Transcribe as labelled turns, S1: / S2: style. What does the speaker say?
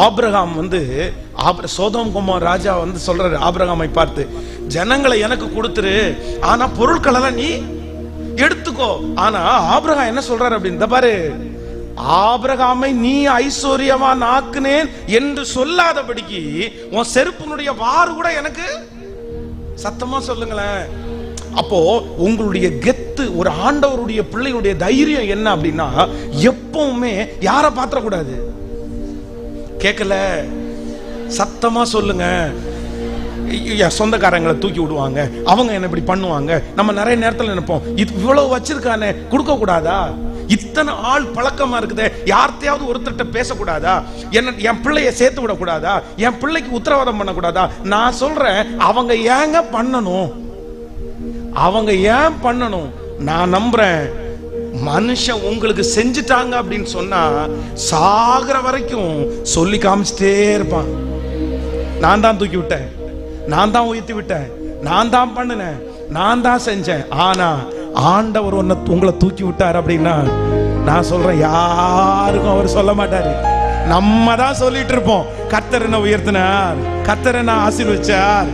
S1: Abraham Sodom Kumar ராஜா சொல்றாரு ஆபிரகாமை பார்த்து, ஜனங்களை எனக்கு கொடுத்துரு, ஆனா பொருட்கள் எல்லாம் நீ எடுத்துக்கோ. ஆனா ஆபிரகாம் என்ன சொல்றாரு அப்படின்னு பாரு, ஆபிரகாமை நீ ஐஸ்வர்யவான் ஆக்குனேன் என்று சொல்லாதபடிக்கு உன் செருப்பினுடைய வாறு கூட எனக்கு, சத்தமா சொல்லுங்களேன். அப்போ உங்களுடைய கெத்து, ஒரு ஆண்டவருடைய பிள்ளையுடைய தைரியம் என்ன அப்படின்னா, எப்பவுமே யாரை பாத்திரக்கூடாது. கேட்கல, சத்தமா சொல்லுங்க. சொந்தக்காரங்களை தூக்கி விடுவாங்க, அவங்க என்ன இப்படி பண்ணுவாங்க. நம்ம நிறைய நேரத்தில் நினைப்போம், இவ்வளவு வச்சிருக்கானே கொடுக்க கூடாதா, இத்தனை ஆள் பழக்கமா இருக்குதே, யார்த்தையாவது ஒருத்தட்ட பேசக்கூடாதா, என் பிள்ளைய சேர்த்து விடக்கூடாதா, என் பிள்ளைக்கு உத்தரவாதம் பண்ணக்கூடாதா. நான் சொல்றேன், அவங்க ஏங்க பண்ணணும், அவங்க ஏன் பண்ணணும்? நான் நம்புறேன், மனுஷன் உங்களுக்கு செஞ்சுட்டாங்க அப்படின்னு சொன்னா சாகிற வரைக்கும் சொல்லி காமிச்சிட்டே இருப்பான். நான் தான் தூக்கி விட்டேன், நான் தான் உயர்த்தி விட்டேன், நான் தான் பண்ணினேன், நான் தான் செஞ்சேன். ஆனா ஆண்டவர் உங்களை தூக்கி விட்டார் அப்படின்னா, நான் சொல்றேன், யாருக்கும் அவர் சொல்ல மாட்டாரு. நம்ம தான் சொல்லிட்டு இருப்போம், கர்த்தர் என்ன உயர்த்தினார், கர்த்தர் என்ன ஆசீர்வதிச்சார்.